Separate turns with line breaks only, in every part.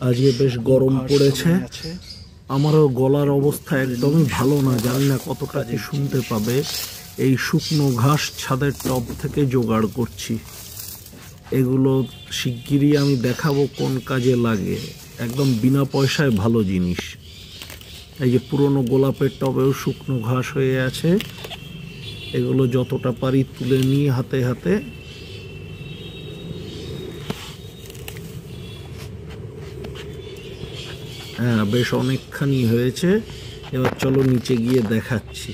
আজকে বেশ গরম পড়েছে। আমারও গলার অবস্থা একদমই ভালো না, জানি না কতটা কি শুনতে পাবে। এই শুকনো ঘাস ছাদের টব থেকে জোগাড় করছি। এগুলো শিগগিরই আমি দেখাবো কোন কাজে লাগে, একদম বিনা পয়সায় ভালো জিনিস। এই যে পুরনো গোলাপের টবেও শুকনো ঘাস হয়ে আছে, এগুলো যতটা পারি তুলে নিয়ে হাতে হাতে হ্যাঁ বেশ অনেকখানি হয়েছে। এবার চলো নিচে গিয়ে দেখাচ্ছি।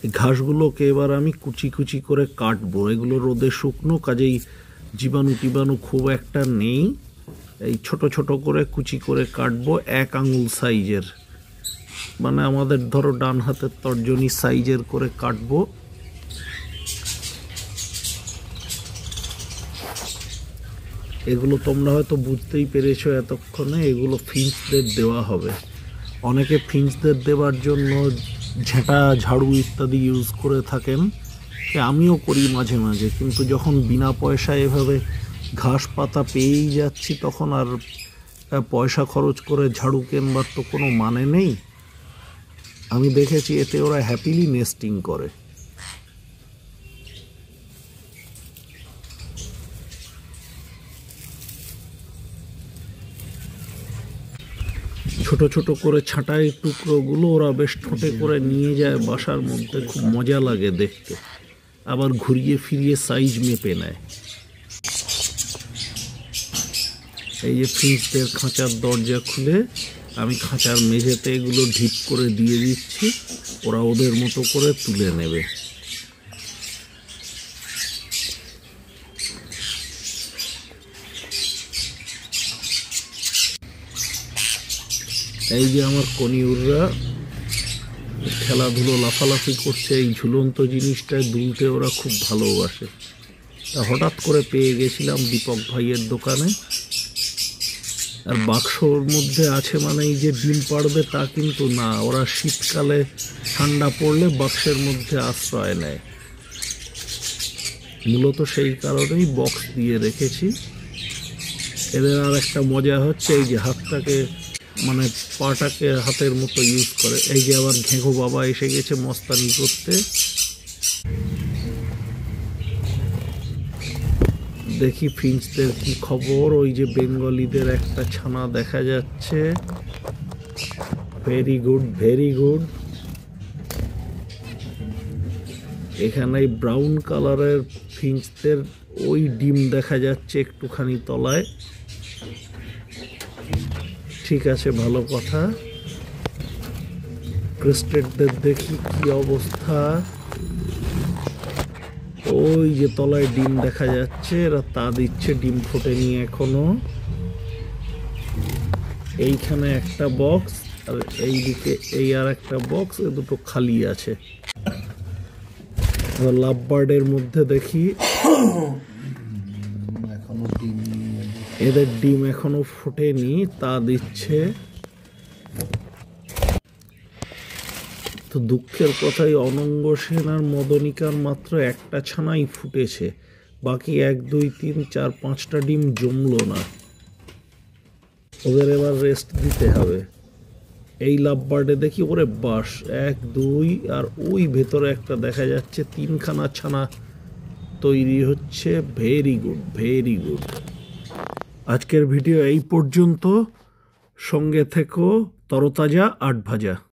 এই ঘাসগুলোকে এবার আমি কুচি কুচি করে কাটবো। এগুলো রোদে শুকনো, কাজেই জীবাণু টিবাণু খুব একটা নেই। এই ছোট ছোট করে কুচি করে কাটবো, 1 আঙুল সাইজের, মানে আমাদের ধরো ডান হাতের তর্জনী সাইজের করে কাটবো। এগুলো তোমরা হয়তো বুঝতেই পেরেছো এতক্ষণে, এগুলো ফিঞ্চদের দেওয়া হবে। অনেকে ফিঞ্চদের দেওয়ার জন্য ঝেঁটা ঝাড়ু ইত্যাদি ইউজ করে থাকেন, আমিও করি মাঝে মাঝে, কিন্তু যখন বিনা পয়সায় এভাবে ঘাস পাতা পেয়েই যাচ্ছি তখন আর পয়সা খরচ করে ঝাড়ু কেনবার তো কোনো মানে নেই। আমি দেখেছি এতে ওরা হ্যাপিলি নেস্টিং করে। ছোট ছোট করে ছাঁটাই টুকরোগুলো ওরা বেশ ঠোঁটে করে নিয়ে যায় বাসার মধ্যে, খুব মজা লাগে দেখতে। আবার ঘুরিয়ে ফিরিয়ে সাইজ মেপে নেয়। এই যে ফ্রিজদের খাঁচার দরজা খুলে আমি খাঁচার মেঝেতে এগুলো ঢিপ করে দিয়ে দিচ্ছি, ওরা ওদের মতো করে তুলে নেবে। এই যে আমার কনিউররা খেলাধুলো লাফালাফি করছে, এই ঝুলন্ত জিনিসটায় দুলতে ওরা খুব ভালোবাসে। তা হঠাৎ করে পেয়ে গেছিলাম দীপক ভাইয়ের দোকানে। আর বাক্সর মধ্যে আছে মানে এই যে ডিম পাড়বে তা কিন্তু না, ওরা শীতকালে ঠান্ডা পড়লে বাক্সের মধ্যে আশ্রয় নেয়। মূলত সেই কারণেই বক্স দিয়ে রেখেছি। এদের আর একটা মজা হচ্ছে এই যে হাতটাকে, মানে পাটাকে হাতের মতো ইউজ করে। এই যে আবার ঘেঘো বাবা এসে গেছে মস্তানি করতে। দেখি ফিঞ্চদের কি খবর। ওই যে বেঙ্গলিদের একটা ছানা দেখা যাচ্ছে। Very good, very good. এখানে ব্রাউন কালারের ফিঞ্চদের ওই ডিম দেখা যাচ্ছে একটুখানি তলায়। ঠিক আছে, ভালো কথা। ক্রেস্টেডদের দেখি কি অবস্থা। ওই যে তলায় ডিম দেখা যাচ্ছে, এরা তা দিচ্ছে, ডিম ফোটেনি এখনো। এইখানে একটা বক্স, আর এইদিকে এই আর একটা বক্স, এ দুটো খালি আছে। লাভ বার্ডের মধ্যে দেখি এদের ডিম এখনো ফোটেনি, তা দিচ্ছে। তো দুঃখের কথাই, অনঙ্গ সেন আর মদনিকার মাত্র একটা ছানাই ফুটেছে, বাকি 1 2 3 4 5টা ডিম জমলো না। ওদের এবার রেস্ট দিতে হবে। এই লাভ বার্ডে দেখি ওরে বাস 1 2, আর ওই ভেতরে একটা দেখা যাচ্ছে 3খানা ছানা তৈরি হচ্ছে। Very good, very good. আজকের ভিডিও এই পর্যন্ত। সঙ্গে থেকো তরতাজা আট ভাজা।